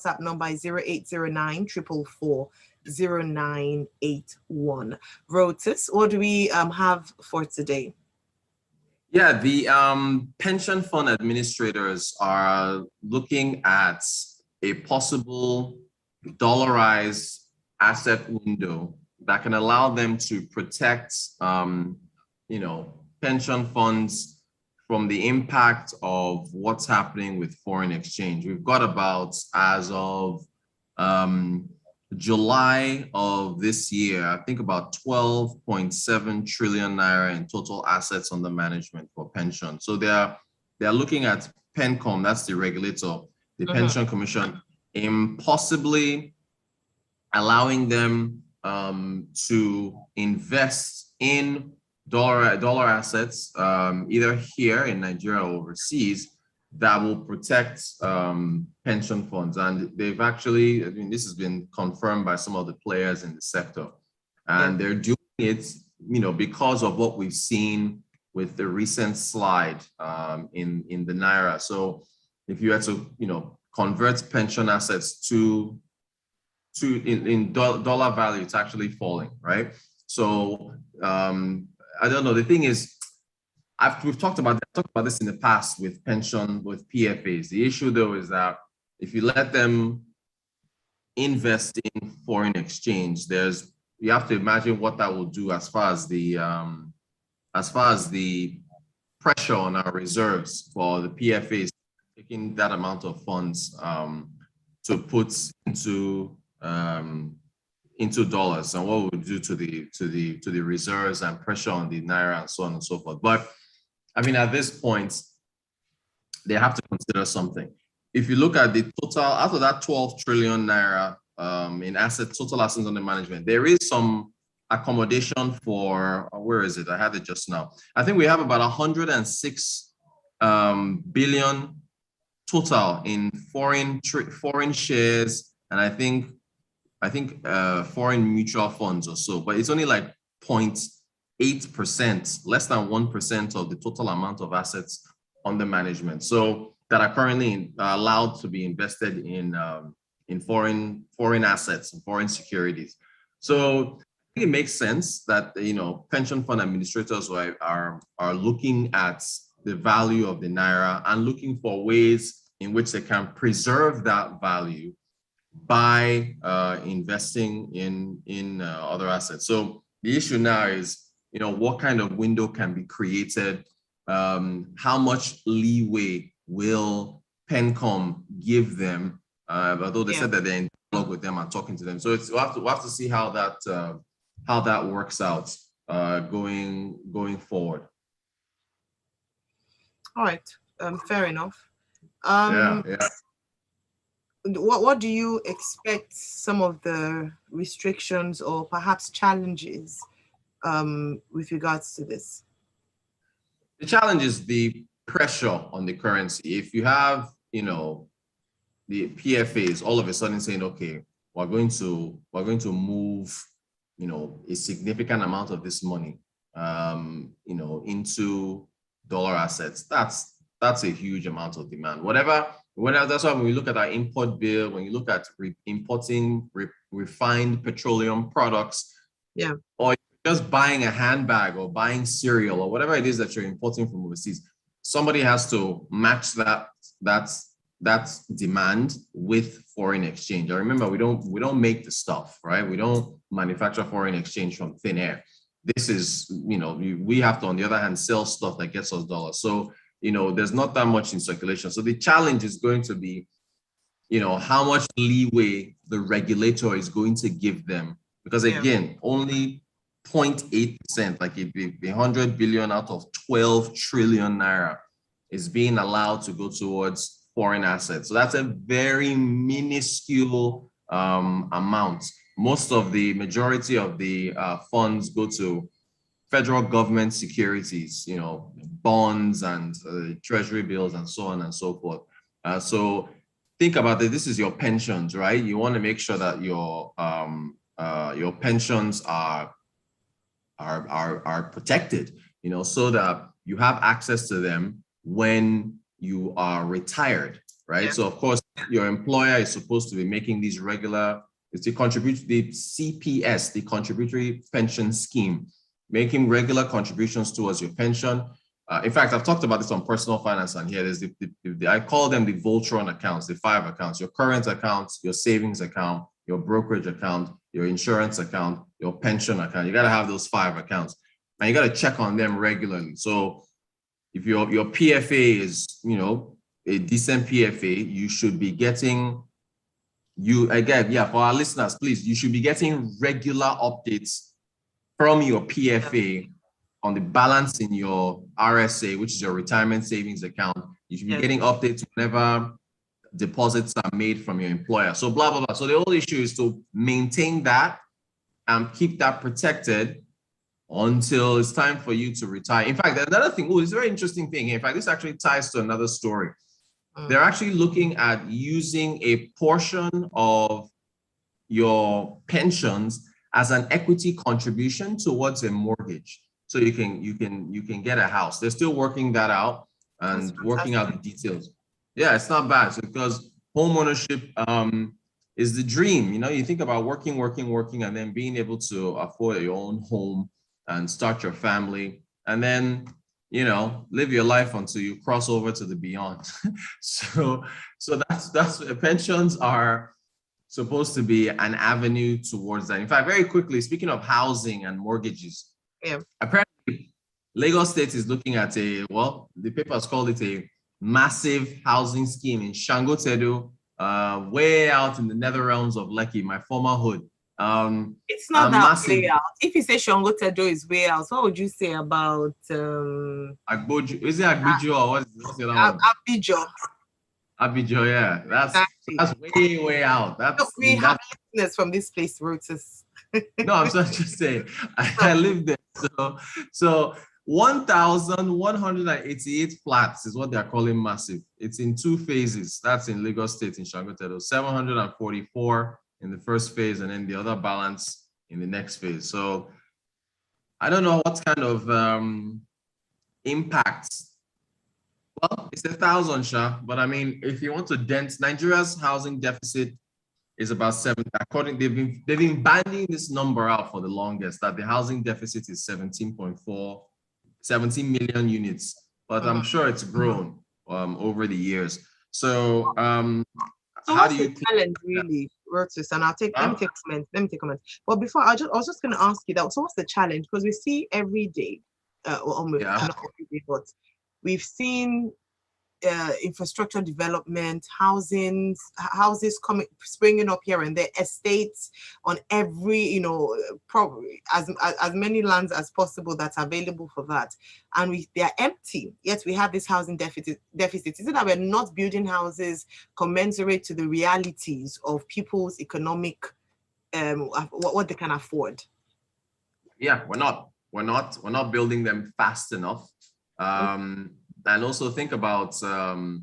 WhatsApp number is 0809 444 0981. Rotus, what do we have for today? Yeah, the pension fund administrators are looking at a possible dollarized asset window that can allow them to protect, pension funds from the impact of what's happening with foreign exchange. We've got about, as of July of this year, I think about 12.7 trillion naira in total assets under management for pension. So they're looking at PENCOM, that's the regulator, the Pension Commission, in possibly allowing them to invest in dollar assets, either here in Nigeria or overseas, that will protect pension funds. And they've actually, this has been confirmed by some of the players in the sector. And they're doing it, because of what we've seen with the recent slide in the Naira. So if you had to, convert pension assets to in dollar value, it's actually falling, right? So I don't know. The thing is, we've talked about this in the past with PFAs. The issue though is that if you let them invest in foreign exchange, you have to imagine what that will do as far as the pressure on our reserves for the PFAs, taking that amount of funds to put into dollars, and what would do to the reserves and pressure on the Naira and so on and so forth. But at this point, they have to consider something. If you look at the total, out of that 12 trillion Naira in total assets under management, there is some accommodation for, where is it? I had it just now. I think we have about 106 billion total in foreign shares, and I think foreign mutual funds or so, but it's only like 0.8%, less than 1% of the total amount of assets under management. So that are currently allowed to be invested in foreign assets and foreign securities. So I think it makes sense that pension fund administrators are looking at the value of the Naira and looking for ways in which they can preserve that value by investing in other assets. So the issue now is, what kind of window can be created? How much leeway will PENCOM give them? Although they said that they're in dialogue with them and talking to them. So we'll have to see how that works out going forward. All right, fair enough. What do you expect some of the restrictions or perhaps challenges with regards to this? The challenge is the pressure on the currency. If you have, the PFAs all of a sudden saying, okay, we're going to move, a significant amount of this money, into dollar assets, that's a huge amount of demand. That's why when we look at our import bill, when you look at importing refined petroleum products, or just buying a handbag or buying cereal or whatever it is that you're importing from overseas, somebody has to match that demand with foreign exchange. I remember we don't make the stuff, right? We don't manufacture foreign exchange from thin air. This is, we have to, on the other hand, sell stuff that gets us dollars. So, there's not that much in circulation. So the challenge is going to be, how much leeway the regulator is going to give them. Because again, only 0.8%, like the 100 billion out of 12 trillion Naira is being allowed to go towards foreign assets. So that's a very minuscule amount. The majority of the funds go to federal government securities, bonds and treasury bills and so on and so forth. So think about it. This is your pensions, right? You want to make sure that your pensions are protected, so that you have access to them when you are retired. right? So of course, your employer is supposed to be making these regular, it's the CPS, the contributory pension scheme, making regular contributions towards your pension. In fact, I've talked about this on personal finance, and here there's I call them the Voltron accounts, the 5 accounts: your current accounts, your savings account, your brokerage account, your insurance account, your pension account. You got to have those 5 accounts, and you got to check on them regularly. So if your PFA is, a decent PFA, you should be getting, for our listeners, please, you should be getting regular updates from your PFA on the balance in your RSA, which is your retirement savings account. You should be getting updates whenever deposits are made from your employer. So blah, blah, blah. So the whole issue is to maintain that and keep that protected until it's time for you to retire. In fact, another thing, it's a very interesting thing. In fact, this actually ties to another story. They're actually looking at using a portion of your pensions as an equity contribution towards a mortgage, so you can get a house. They're still working that out and working out the details. Yeah, it's not bad. So because home ownership is the dream. You think about working, and then being able to afford your own home and start your family, and then live your life until you cross over to the beyond. so that's pensions are supposed to be an avenue towards that. In fact, very quickly, speaking of housing and mortgages, apparently Lagos State is looking at the papers called it a massive housing scheme in Shangotedo, way out in the nether realms of Lekki, my former hood. It's not that massive, way out. If you say Shangotedo is way out, what would you say about Agboju? Is it Agbijo or what's the other one? Abijo. Abijo, yeah. That's way out. We have listeners from this place, Rotus. No, I'm just saying. I live there. So 1,188 flats is what they're calling massive. It's in 2 phases. That's in Lagos State in Shangotedo. 744 in the first phase, and then the other balance in the next phase. So I don't know what kind of impacts. Well, it's 1,000, Sha, but I mean, if you want to dent, Nigeria's housing deficit is about 7. According, they've been banding this number out for the longest, that the housing deficit is 17 million units, but I'm sure it's grown over the years. So how do you challenge really, Rotus? And let me take comments. But before, I was just going to ask you that. So what's the challenge? Because we see every day, almost not every day, but we've seen infrastructure development, houses springing up here and there, estates on every, probably as many lands as possible that's available for that, and they are empty. Yet we have this housing deficit. Is it that we're not building houses commensurate to the realities of people's economic, what they can afford? Yeah, we're not building them fast enough. And also think about the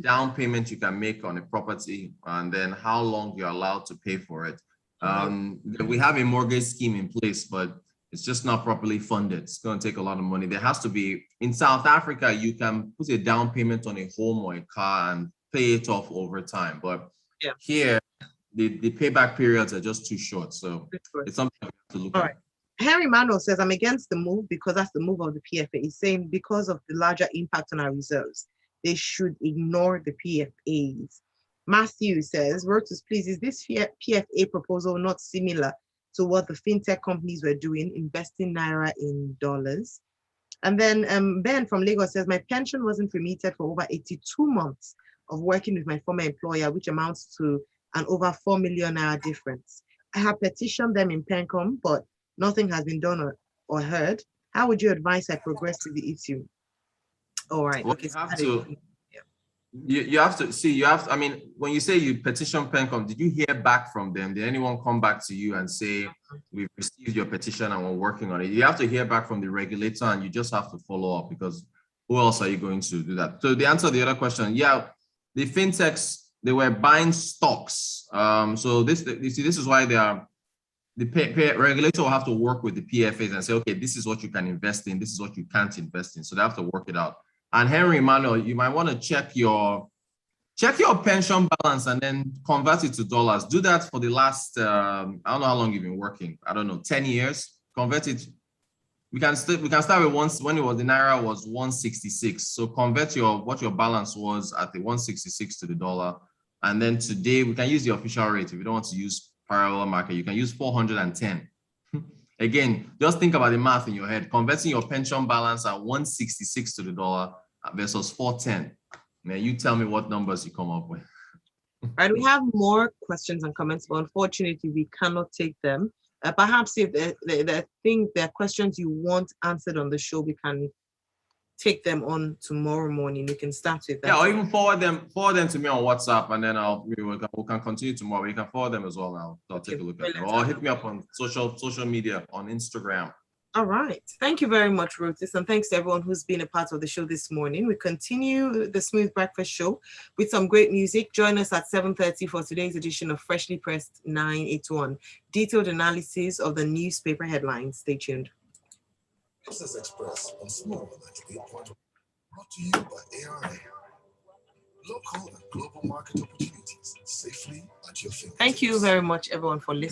down payment you can make on a property, and then how long you're allowed to pay for it. We have a mortgage scheme in place, but it's just not properly funded. It's going to take a lot of money. There has to be, in South Africa, you can put a down payment on a home or a car and pay it off over time. But here, the payback periods are just too short. So it's something we have to look at. Henry Manuel says, I'm against the move because that's the move of the PFA. He's saying because of the larger impact on our reserves, they should ignore the PFAs. Matthew says, Rotus, please, is this PFA proposal not similar to what the fintech companies were doing, investing Naira in dollars? And then Ben from Lagos says, my pension wasn't remitted for over 82 months of working with my former employer, which amounts to an over 4 million Naira difference. I have petitioned them in PenCom, but nothing has been done or heard. How would you advise I progress to the issue? All right. Well, you have to, I mean, when you say you petition PenCom, did you hear back from them? Did anyone come back to you and say, we've received your petition and we're working on it? You have to hear back from the regulator, and you just have to follow up, because who else are you going to do that? So the answer to the other question, the fintechs, they were buying stocks. So this is why they are, the regulator will have to work with the PFAs and say, okay, this is what you can invest in, this is what you can't invest in. So they have to work it out. And Henry Manuel, you might want to check your check your pension balance and then convert it to dollars. Do that for the last, I don't know how long you've been working. I don't know, 10 years. Convert it. We can start with once when it was the Naira was 166. So convert what your balance was at the 166 to the dollar. And then today we can use the official rate. If you don't want to use parallel market, you can use 410. Again, just think about the math in your head. Converting your pension balance at 166 to the dollar versus 410. Now you tell me what numbers you come up with. All right, we have more questions and comments, but unfortunately we cannot take them. Perhaps if there are questions you want answered on the show, we can take them on tomorrow morning. We can start with that. Yeah, or even forward them to me on WhatsApp, and then we can continue tomorrow. You can forward them as well now. I'll take a look at them. Or hit me up on social media on Instagram. All right. Thank you very much, Rotus. And thanks to everyone who's been a part of the show this morning. We continue the Smooth Breakfast Show with some great music. Join us at 7:30 for today's edition of Freshly Pressed 981. Detailed analysis of the newspaper headlines. Stay tuned. Business Express on Small 98.1. Brought to you by ARA. Local and global market opportunities safely at your fingertips. Thank you very much, everyone, for listening.